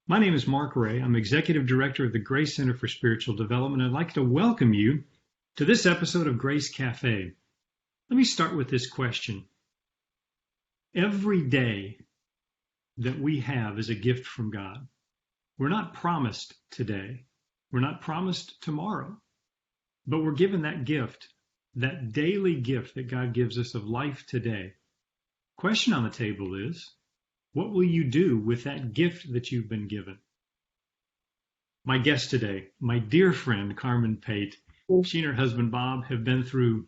My name is Mark Ray. I'm Executive Director of the Grace Center for Spiritual Development. I'd like to welcome you to this episode of Grace Cafe. Let me start with this question. Every day that we have is a gift from God. We're not promised today. We're not promised tomorrow, but we're given that gift, that daily gift that God gives us of life today. Question on the table is, what will you do with that gift that you've been given? My guest today, my dear friend, Carmen Pate, she and her husband, Bob, have been through,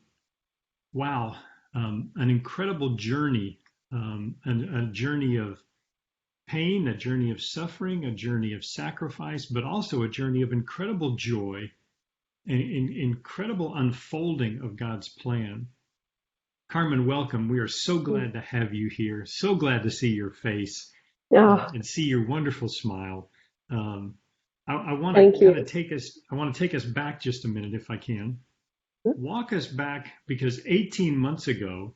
an incredible journey, a journey of pain, a journey of suffering, a journey of sacrifice, but also a journey of incredible joy and incredible unfolding of God's plan. Carmen, welcome. We are so glad to have you here. So glad to see your face and see your wonderful smile. I want to kind of take us back just a minute, if I can. Walk us back, because 18 months ago,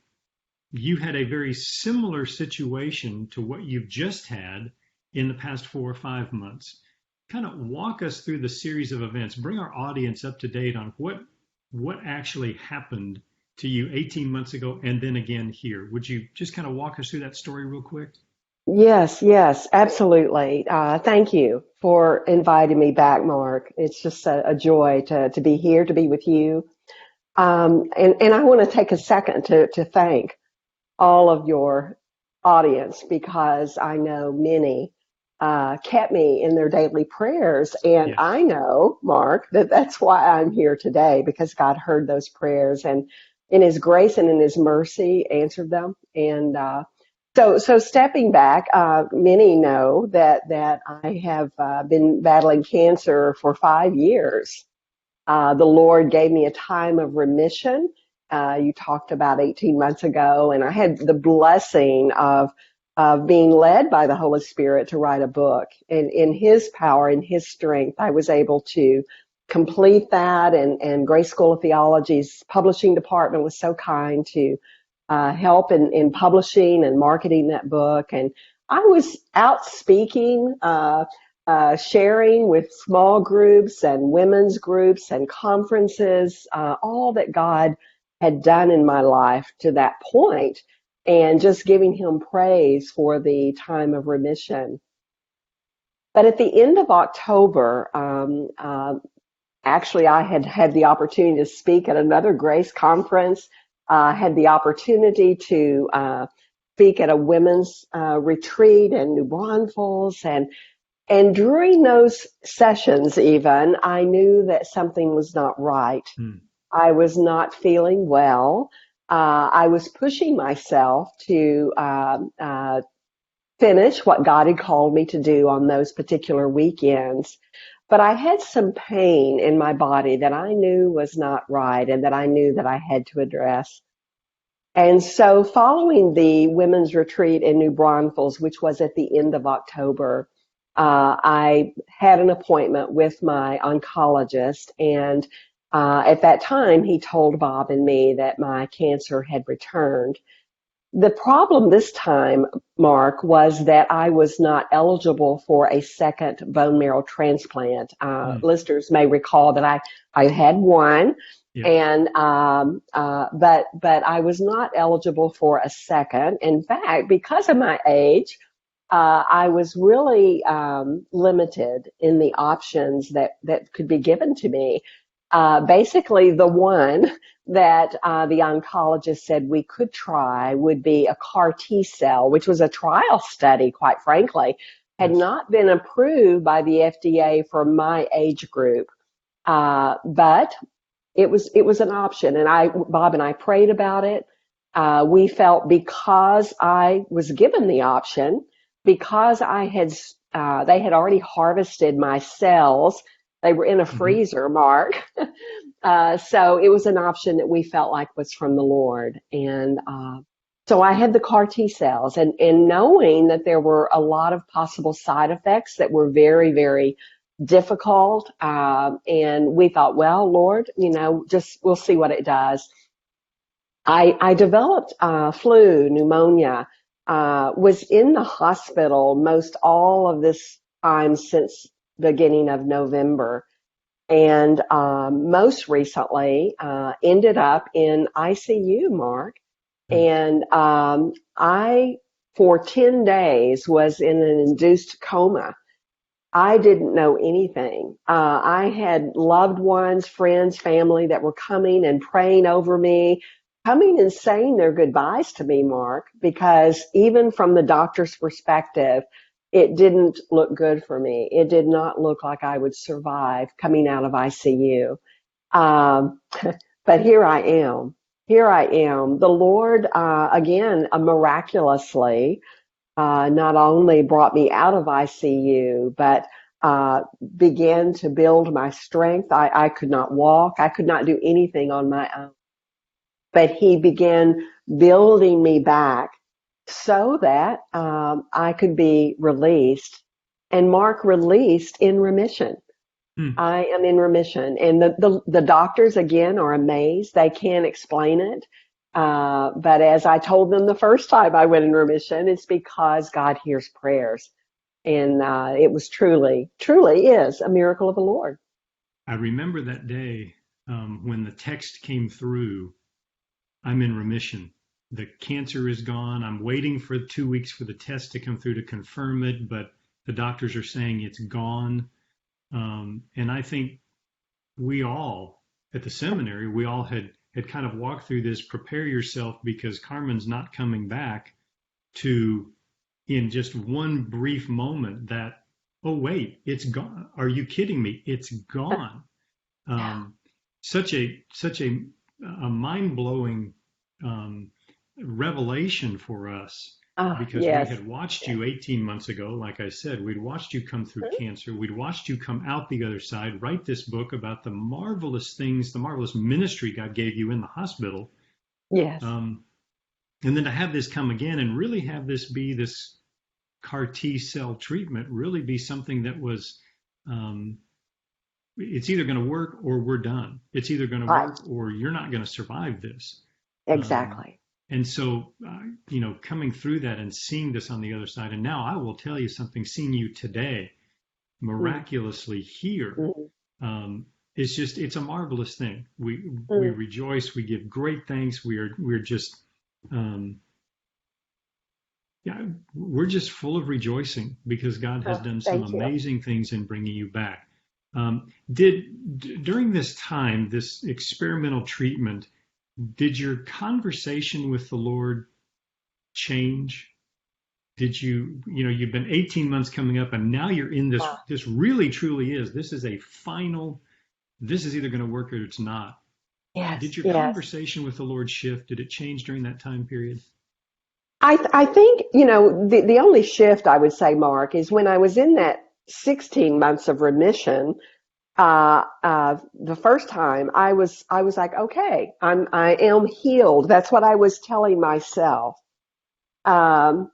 you had a very similar situation to what you've just had in the past 4 or 5 months. Kind of walk us through the series of events. Bring our audience up to date on what actually happened to you 18 months ago and then again here. Would you just kind of walk us through that story real quick? Yes, absolutely. Thank you for inviting me back, Mark. It's just a joy to be here, to be with you. And I want to take a second to thank all of your audience, because I know many kept me in their daily prayers. And Yes. I know, Mark, that's why I'm here today, because God heard those prayers and in His grace and in His mercy answered them. And so stepping back, many know that I have been battling cancer for 5 years. The Lord gave me a time of remission. You talked about 18 months ago, and I had the blessing of being led by the Holy Spirit to write a book. And in His power, in His strength, I was able to complete that. And Grace School of Theology's publishing department was so kind to help in publishing and marketing that book. And I was out speaking, sharing with small groups and women's groups and conferences, all that God had done in my life to that point, and just giving Him praise for the time of remission. But at the end of October, actually, I had the opportunity to speak at another Grace conference. Had the opportunity to speak at a women's retreat in New Braunfels, and during those sessions, even, I knew that something was not right. I was not feeling well. I was pushing myself to finish what God had called me to do on those particular weekends. But I had some pain in my body that I knew was not right and that I knew that I had to address. And so following the women's retreat in New Braunfels, which was at the end of October, I had an appointment with my oncologist, and at that time he told Bob and me that my cancer had returned. The problem this time, Mark, was that I was not eligible for a second bone marrow transplant. Listeners may recall that I had one, and but I was not eligible for a second. In fact, because of my age, I was really limited in the options that could be given to me. Basically, the one that the oncologist said we could try would be a CAR T cell, which was a trial study, quite frankly, had not been approved by the FDA for my age group. But it was an option, and Bob and I prayed about it. We felt, because I was given the option, because they had already harvested my cells. They were in a freezer, Mark. So it was an option that we felt like was from the Lord. And so I had the CAR T cells, and knowing that there were a lot of possible side effects that were very, very difficult. And we thought, well, Lord, we'll see what it does. I developed flu, pneumonia, was in the hospital most all of this times since beginning of November. And most recently ended up in ICU, Mark. Mm. And I, for 10 days, was in an induced coma. I didn't know anything. I had loved ones, friends, family that were coming and praying over me, coming and saying their goodbyes to me, Mark, because even from the doctor's perspective, it didn't look good for me. It did not look like I would survive coming out of ICU. Um, but here I am. Here I am. The Lord, again, miraculously, not only brought me out of ICU, but uh, began to build my strength. I could not walk. I could not do anything on my own. But He began building me back so that I could be released. And Mark, released in remission. Mm. I am in remission. And the doctors, again, are amazed. They can't explain it. But as I told them the first time I went in remission, it's because God hears prayers. And it was truly, truly is a miracle of the Lord. I remember that day when the text came through, I'm in remission. The cancer is gone. I'm waiting for 2 weeks for the test to come through to confirm it, but the doctors are saying it's gone. And I think we all at the seminary, we all had kind of walked through this, prepare yourself because Carmen's not coming back, to in just one brief moment that, oh, wait, it's gone. Are you kidding me? It's gone. Um, such a mind blowing revelation for us, because we Yes. had watched you 18 months ago. Like I said, we'd watched you come through cancer. We'd watched you come out the other side, write this book about the marvelous things, the marvelous ministry God gave you in the hospital. Yes. And then to have this come again and really have this be this CAR T cell treatment, really be something that was, it's either going to work or we're done. It's either going to Right. work or you're not going to survive this. Exactly. And so, coming through that and seeing this on the other side, and now I will tell you something, seeing you today, miraculously here, it's a marvelous thing. We rejoice, we give great thanks. We're just, we're just full of rejoicing because God has done some Thank you. amazing things in bringing you back. During this time, this experimental treatment, did your conversation with the Lord change? Did you've been 18 months coming up and now you're in this, this really truly is, this is this is either going to work or it's not. Yes. Did your conversation with the Lord shift? Did it change during that time period? I think, the only shift I would say, Mark, is when I was in that 16 months of remission, the first time I was like, okay, I am healed. That's what I was telling myself. So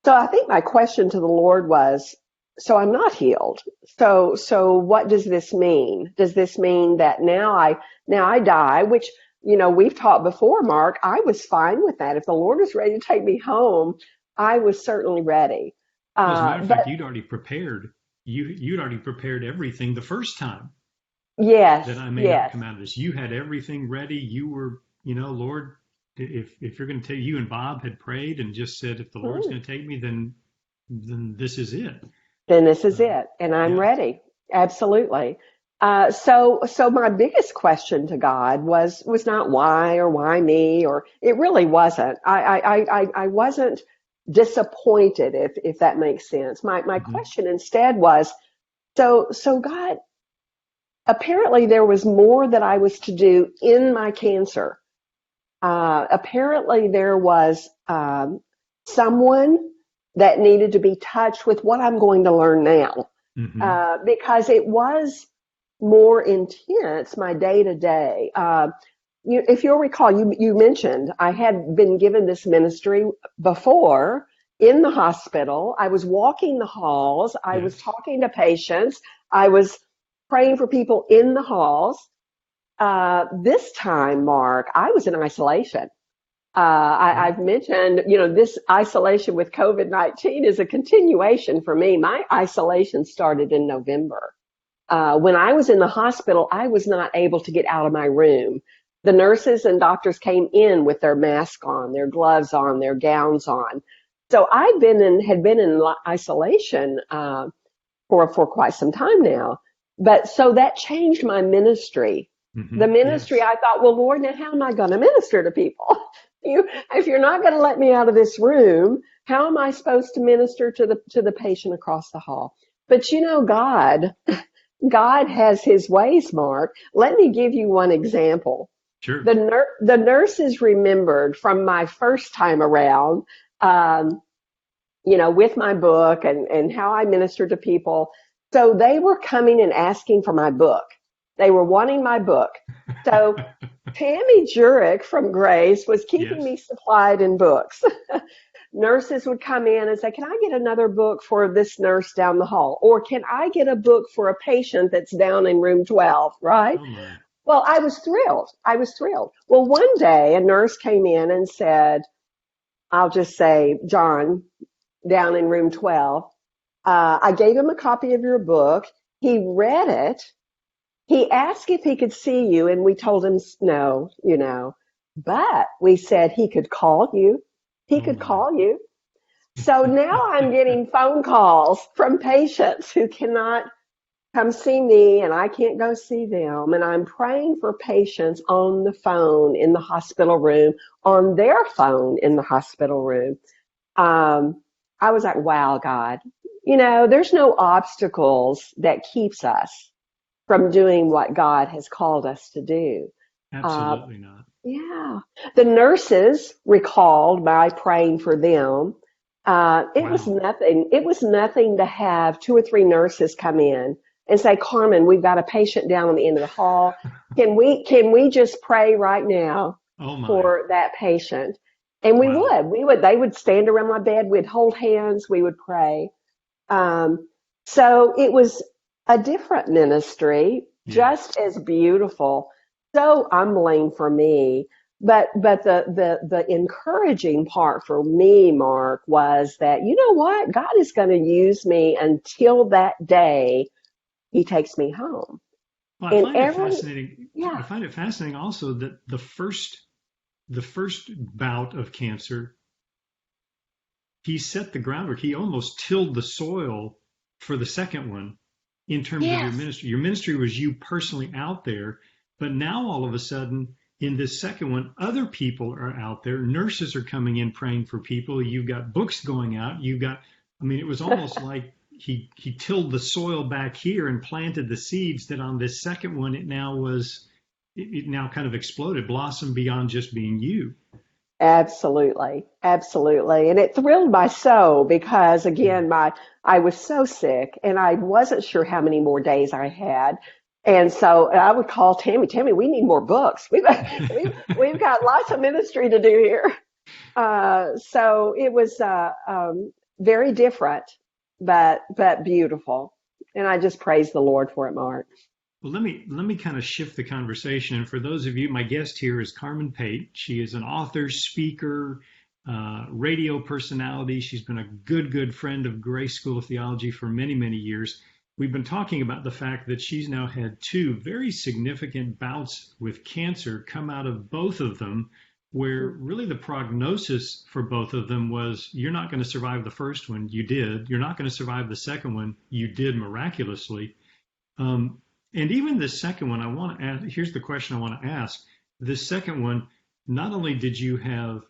I think my question to the Lord was, so I'm not healed. So what does this mean? Does this mean that now I die, which, we've taught before, Mark, I was fine with that. If the Lord was ready to take me home, I was certainly ready. As a matter of fact, you'd already prepared. You'd already prepared everything the first time. Yes. That I may not come out of this. You had everything ready. You were, Lord, if you're going to take, you and Bob had prayed and just said, if the Lord's going to take me, then this is it. Then this is it, and I'm ready. Absolutely. So my biggest question to God was not why or why me, or it really wasn't. I wasn't disappointed, if that makes sense. My question instead was, so God, apparently there was more that I was to do in my cancer. Apparently there was someone that needed to be touched with what I'm going to learn now, because it was more intense, my day to day. If you'll recall, you mentioned I had been given this ministry before in the hospital. I was walking the halls. I was talking to patients. I was praying for people in the halls. This time, Mark, I was in isolation. I've mentioned, this isolation with COVID-19 is a continuation for me. My isolation started in November. When I was in the hospital, I was not able to get out of my room. The nurses and doctors came in with their mask on, their gloves on, their gowns on. So had been in isolation for quite some time now. But so that changed my ministry. The ministry, Yes. I thought, well, Lord, now how am I going to minister to people? If you're not going to let me out of this room, how am I supposed to minister to the patient across the hall? But God has his ways, Mark. Let me give you one example. Sure. The nurses remembered from my first time around, um, with my book and how I ministered to people. So they were coming and asking for my book. They were wanting my book. So Tammy Jurek from Grace was keeping Yes. me supplied in books. Nurses would come in and say, can I get another book for this nurse down the hall? Or can I get a book for a patient that's down in room 12, right? Oh my. Well, I was thrilled. I was thrilled. Well, one day a nurse came in and said, I'll just say, John, down in room 12, I gave him a copy of your book. He read it. He asked if he could see you, and we told him no, but we said he could call you. He Oh could my. call you. So now I'm getting phone calls from patients who cannot come see me and I can't go see them. And I'm praying for patients on the phone in the hospital room, on their phone in the hospital room. I was like, wow, God, there's no obstacles that keeps us from doing what God has called us to do. Uh, Absolutely not. yeah. The nurses recalled my praying for them. Wow. It was nothing to have two or three nurses come in and say, Carmen, we've got a patient down on the end of the hall. Can we just pray right now Oh my. for that patient? And Wow. they would stand around my bed. We'd hold hands. We would pray. Um, so it was a different ministry, Yes. just as beautiful, so humbling for me. But the encouraging part for me, Mark, was that you know what? God is going to use me until that day He takes me home. Well, I And find it every fascinating. I yeah, find it fascinating also that the first bout of cancer, he set the groundwork. He almost tilled the soil for the second one in terms of your yes, ministry. Your ministry was you personally out there, but now all of a sudden in this second one, other people are out there. Nurses are coming in praying for people. You've got books going out. I mean, it was almost like he tilled the soil back here and planted the seeds that on this second one, it now kind of exploded, blossomed beyond just being you. absolutely, absolutely. And it thrilled my soul because Yeah. again, I was so sick and I wasn't sure how many more days I had. And so I would call Tammy, we need more books. We've got lots of ministry to do here. So it was very different, but beautiful. And I just praise the Lord for it, Mark. Well, let me kind of shift the conversation. And for those of you, my guest here is Carmen Pate. She is an author, speaker, radio personality. She's been a good friend of Grace School of Theology for many, many years. We've been talking about the fact that she's now had two very significant bouts with cancer come out of both of them, where really the prognosis for both of them was you're not going to survive the first one. You did. You're not going to survive the second one. You did miraculously. Um, and even the second one, I want to ask, here's the question I want to ask. The second one, not only did you have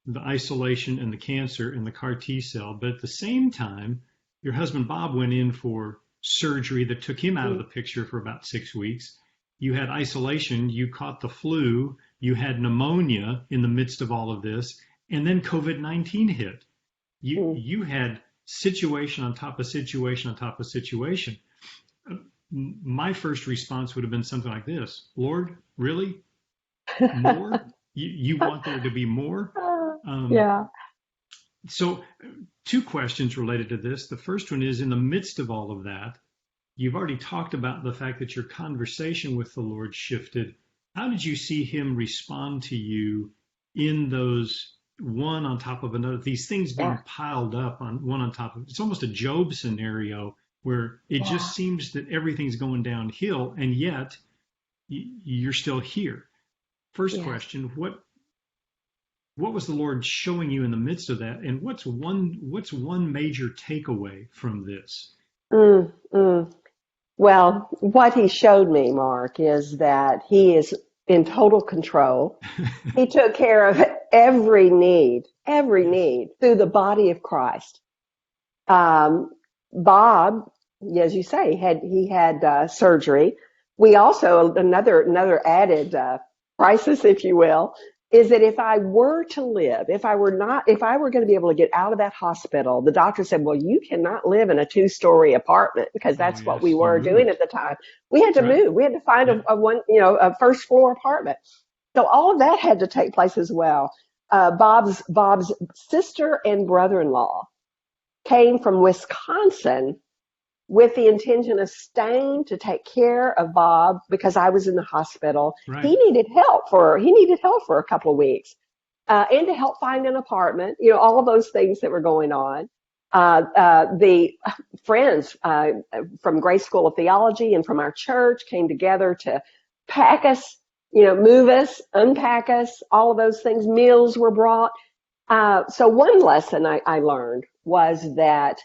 the isolation and the cancer and the CAR T cell, but at the same time, your husband Bob went in for surgery that took him out of the picture for about 6 weeks. You had isolation, you caught the flu, you had pneumonia in the midst of all of this, and then COVID-19 hit. You had situation on top of situation on top of situation. My first response would have been something like this: Lord, really? More? You want there to be more? Um, Yeah. so, two questions related to this. The first one is in the midst of all of that, you've already talked about the fact that your conversation with the Lord shifted. How did you see him respond to you in those one on top of another, these things being Yeah. piled up on one on top of, it's almost a Job scenario where it Yeah. just seems that everything's going downhill, and yet you're still here. First Yes. question, what was the Lord showing you in the midst of that? And what's one major takeaway from this? Mm, mm. Well, what he showed me, Mark, is that he is in total control. He took care of every Yes. need through the body of Christ. Um, Bob, as you say, he had surgery. We also another added crisis, if you will, is that if I were to live, if I were going to be able to get out of that hospital, the doctor said, "Well, you cannot live in a two-story apartment," because Oh, that's what we yes. You were doing at moved. the time. We had to Right. move. We had to find Yeah. a first floor apartment. So all of that had to take place as well. Bob's sister and brother-in-law came from Wisconsin with the intention of staying to take care of Bob because I was in the hospital. Right. He needed help for a couple of weeks, and to help find an apartment. All of those things that were going on. The friends from Grace School of Theology and from our church came together to pack us, move us, unpack us, all of those things. Meals were brought. So one lesson I learned was that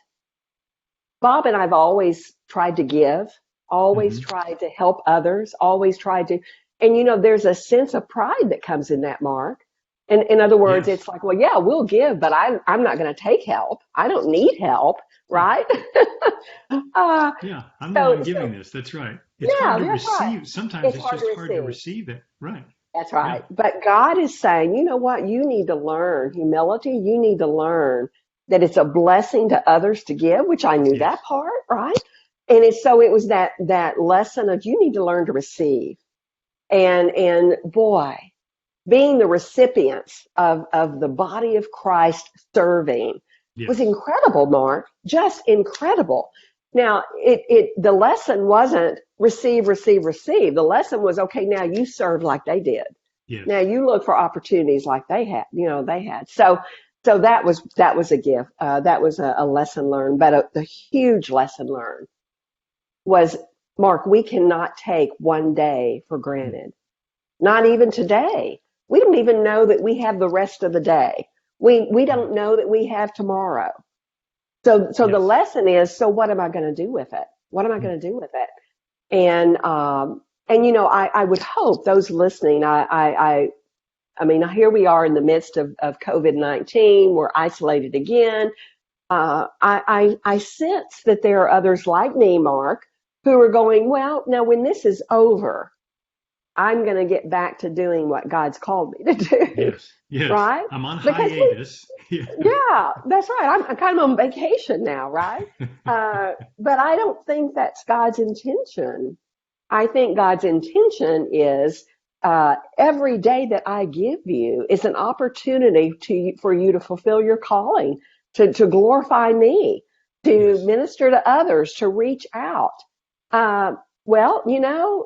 Bob and I've always tried to give, always Hmm. tried to help others, always tried to, and there's a sense of pride that comes in that, Mark. And in other words, Yes. it's like, well, yeah, we'll give, but I'm not going to take help. I don't need help, Right. right? uh, Yeah. I'm the one so giving this. That's right. It's hard yeah, to that's right. receive. Sometimes It's it's hard to just hard to receive. receive it. Right. That's Yeah. right. But God is saying, you know what? You need to learn humility. You need to learn that it's a blessing to others to give, which I knew Yes. that part, right? And it was that lesson of you need to learn to receive. And boy, being the recipients of the body of Christ serving was Yes. incredible, Mark. Just incredible. Now, the lesson wasn't receive, receive, receive. The lesson was, okay, now you serve like they did. Now Yes. you look for opportunities like they had. So that was a gift. That was a lesson learned, but the huge lesson learned was, Mark, we cannot take one day for Mm. granted. Not even today. We don't even know that we have the rest of the day. We Right. don't know that we have tomorrow. So the Yes. lesson is, so what am I going to do with it? What am I Mm. going to do with it? And I would hope those listening, I mean, here we are in the midst of COVID-19. We're isolated again. I sense that there are others like me, Mark, who are going, well, now when this is over, I'm going to get back to doing what God's called me to do, Yes. Yes. right? I'm on Because hiatus. Yeah. yeah, that's right. I'm kind of on vacation now, right? But I don't think that's God's intention. I think God's intention is every day that I give you is an opportunity for you to fulfill your calling, to glorify me, to Yes. minister to others, to reach out. Uh, well,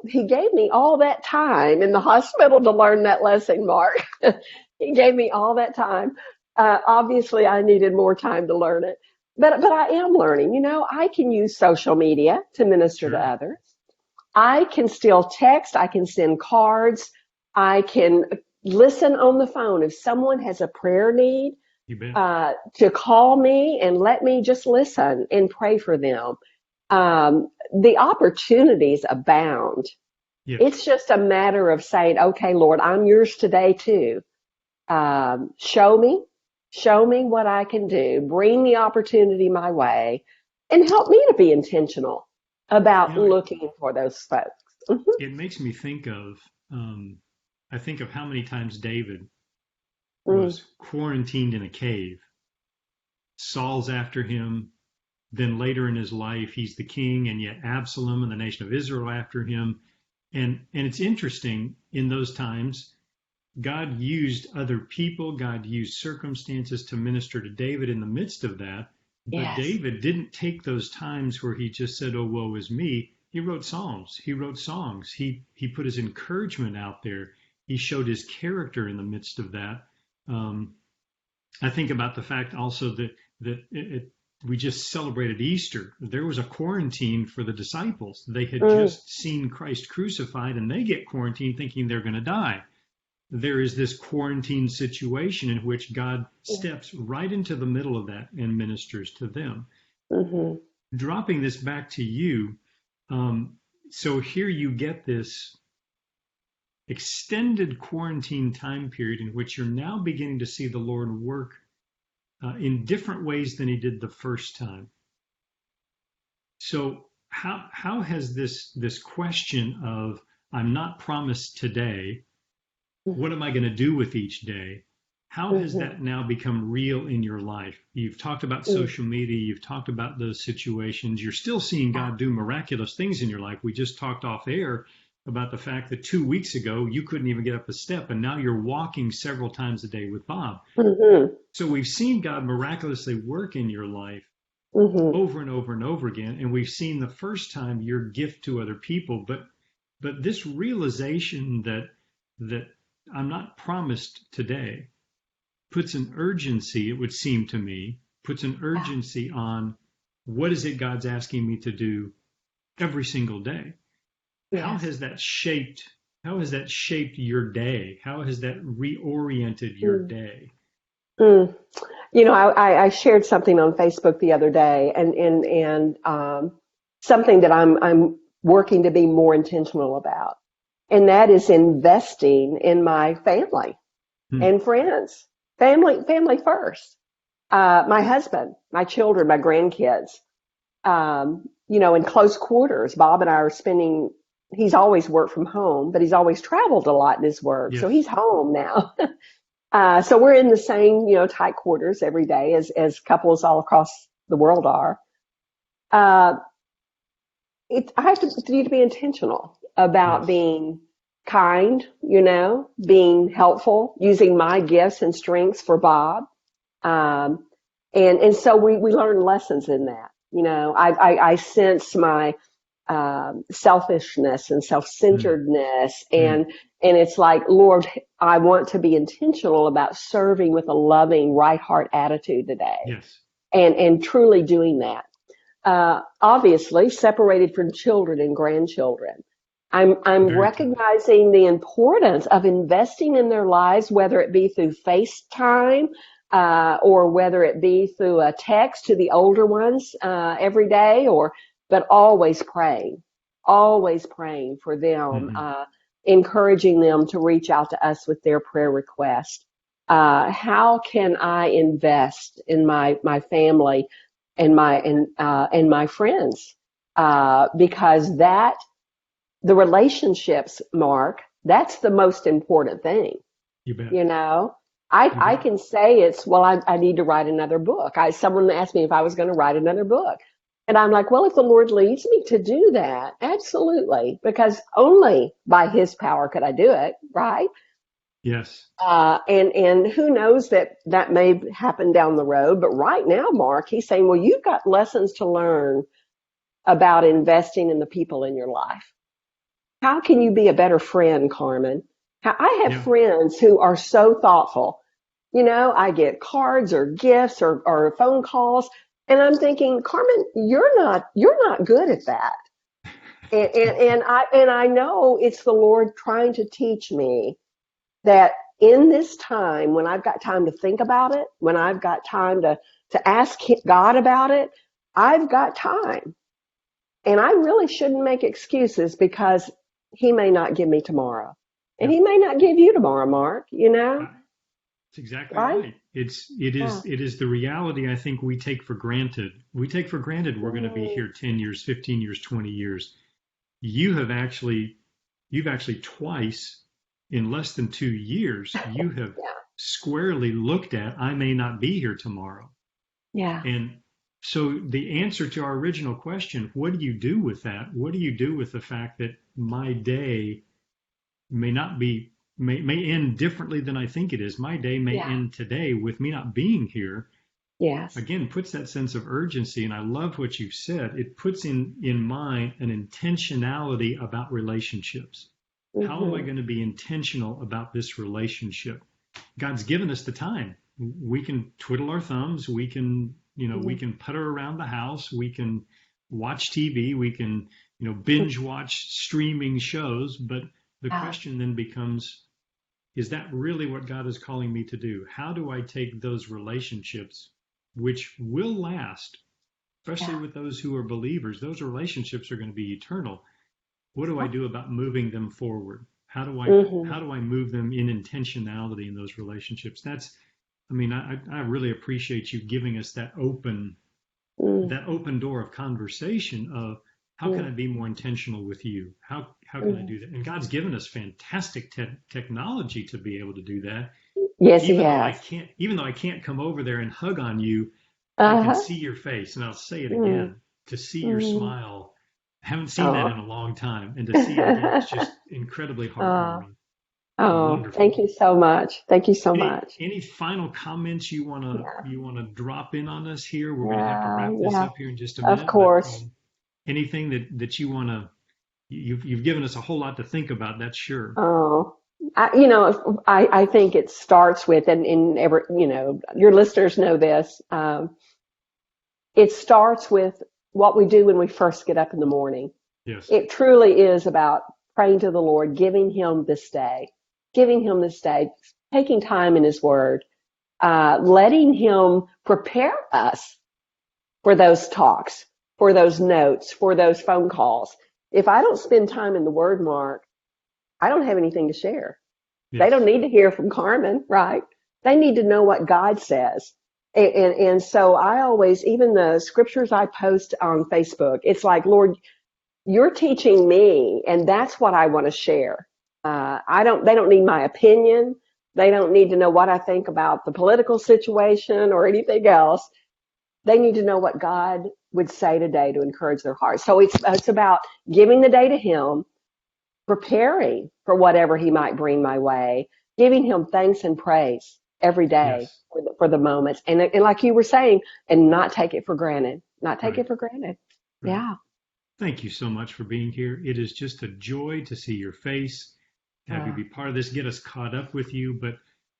he gave me all that time in the hospital to learn that lesson, Mark. He gave me all that time. Obviously, I needed more time to learn it, but I am learning. I can use social media to minister to Sure. others. I can still text. I can send cards. I can listen on the phone. If someone has a prayer need, You bet. to call me and let me just listen and pray for them. The opportunities abound. Yes. It's just a matter of saying, okay, Lord, I'm yours today too. Show me, show me what I can do. Bring the opportunity my way and help me to be intentional You about know, looking for those folks. Mhm. it makes me think of, um, I think of how many times David Mm. was quarantined in a cave. Saul's after him. Then later in his life, he's the king, and yet Absalom and the nation of Israel after him. And it's interesting in those times, God used other people, God used circumstances to minister to David in the midst of that. But Yes. David didn't take those times where he just said, "Oh, woe is me." He wrote psalms. He wrote songs. He put his encouragement out there. He showed his character in the midst of that. Um, I think about the fact also we just celebrated Easter. There was a quarantine for the disciples. They had Mm, just seen Christ crucified, and they get quarantined thinking they're going to die. There is this quarantine situation in which God yeah. steps right into the middle of that and ministers to them. Hmm. Dropping this back to you, so here you get this extended quarantine time period in which you're now beginning to see the Lord work in different ways than he did the first time. So how has this question of I'm not promised today, what am I going to do with each day? How has Hmm. that now become real in your life? You've talked about Hmm. social media, you've talked about those situations. You're still seeing God do miraculous things in your life. We just talked off air about the fact that 2 weeks ago you couldn't even get up a step, and now you're walking several times a day with Bob. Hmm. So we've seen God miraculously work in your life Hmm. over and over and over again, and we've seen the first time your gift to other people, but this realization that I'm not promised today puts an urgency, it would seem to me, puts an Yeah. urgency on what is it God's asking me to do every single day. How Yes. has that shaped how has that shaped your day? How has that reoriented your Mm. day? Mm. I shared something on Facebook the other day, and something that I'm working to be more intentional about, and that is investing in my family Hmm. and friends. Family first. My husband, my children, my grandkids. In close quarters, Bob and I are spending. He's always worked from home, but he's always traveled a lot in his work, so Yes. he's home now. So we're in the same, tight quarters every day as couples all across the world are. Uh, I have to need to be intentional about Yes. being kind, being helpful, using my gifts and strengths for Bob. Um, and so we learn lessons in that. I sense my selfishness and Hmm. self-centeredness, Hmm. and it's like, Lord, I want to be intentional about serving with a loving right heart attitude today, Yes. and truly doing that. Obviously separated from children and grandchildren. I'm Very tight. recognizing the importance of investing in their lives, whether it be through FaceTime, or whether it be through a text to the older ones, every day, but always praying for them, Hmm. encouraging them to reach out to us with their prayer request. How can I invest in my family and my friends? Because the relationships, Mark, that's the most important thing. You bet. You know, I You I bet. can say I need to write another book. Someone asked me if I was going to write another book. And I'm like, well, if the Lord leads me to do that, absolutely, because only by his power could I do it, right? Yes. And who knows that may happen down the road. But right now, Mark, he's saying, well, you've got lessons to learn about investing in the people in your life. How can you be a better friend, Carmen? I have Yeah. friends who are so thoughtful. I get cards or gifts or phone calls, and I'm thinking, Carmen, you're not good at that. And I know it's the Lord trying to teach me that in this time, when I've got time to think about it, when I've got time to ask God about it, I've got time. And I really shouldn't make excuses because he may not give me tomorrow. And Yeah. he may not give you tomorrow, Mark, That's exactly right? right. It Yeah. is it is the reality I think we take for granted. We take for granted we're going to be Mm, here 10 years, 15 years, 20 years. You have actually you've actually twice in less than 2 years, you have yeah. squarely looked at I may not be here tomorrow. Yeah. And so the answer to our original question, what do you do with that? What do you do with the fact that my day may not be may end differently than I think it is. My day may Yeah. end today with me not being here. Yes. Again, puts that sense of urgency, and I love what you said. It puts in mind an intentionality about relationships. How am I Hmm. going to be intentional about this relationship? God's given us the time. We can twiddle our thumbs. We can, we can putter around the house. We can watch TV. We can, binge watch streaming shows. But the question then becomes, is that really what God is calling me to do? How do I take those relationships, which will last, especially with those who are believers? Those relationships are going to be eternal. What do I do about moving them forward? How do I move them in intentionality in those relationships? I really appreciate you giving us that open door of conversation of how can I be more intentional with you? How can I do that? And God's given us fantastic technology to be able to do that. Yes, He has. Even though I can't come over there and hug on you, I can see your face, and I'll say it again, to see your smile. I haven't seen that in a long time, and to see it again is just incredibly heartwarming. Wonderful. Thank you so much. Thank you so much. Any final comments you wanna drop in on us here? We're gonna have to wrap this up here in just a minute. Of course. But, anything that you wanna, you've given us a whole lot to think about. That's sure. I think it starts with, and your listeners know this. It starts with what we do when we first get up in the morning. Yes. It truly is about praying to the Lord, giving Him this day, taking time in His Word, letting Him prepare us for those talks, for those notes, for those phone calls. If I don't spend time in the Word, Mark, I don't have anything to share. Yes. They don't need to hear from Carmen, right? They need to know what God says. And so I always, even the scriptures I post on Facebook, it's like, Lord, you're teaching me, and that's what I want to share. They don't need my opinion. They don't need to know what I think about the political situation or anything else. They need to know what God would say today to encourage their hearts. So it's about giving the day to Him, preparing for whatever He might bring my way, giving Him thanks and praise every day for the moments. And like you were saying, and not take it for granted. It for granted. Right. Yeah. Thank you so much for being here. It is just a joy to see your face, have you be part of this, get us caught up with you.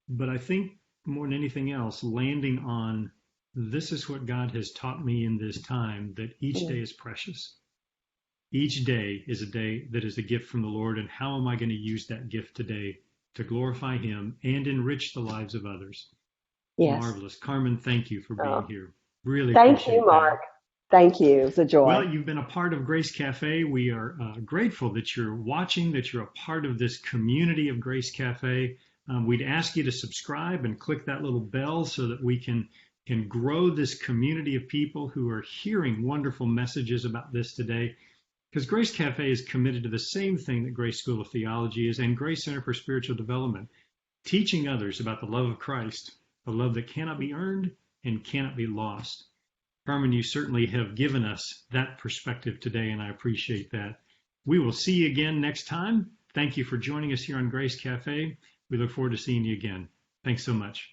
But I think more than anything else, landing on, this is what God has taught me in this time, that each day is precious. Each day is a day that is a gift from the Lord. And how am I going to use that gift today to glorify Him and enrich the lives of others? Yes. Marvelous. Carmen, thank you for being here. Really thank you, Mark. Thank you. It's a joy. Well, you've been a part of Grace Cafe. We are grateful that you're watching, that you're a part of this community of Grace Cafe. We'd ask you to subscribe and click that little bell so that we can grow this community of people who are hearing wonderful messages about this today. Because Grace Cafe is committed to the same thing that Grace School of Theology is, and Grace Center for Spiritual Development, teaching others about the love of Christ, a love that cannot be earned and cannot be lost. Carmen, you certainly have given us that perspective today, and I appreciate that. We will see you again next time. Thank you for joining us here on Grace Cafe. We look forward to seeing you again. Thanks so much.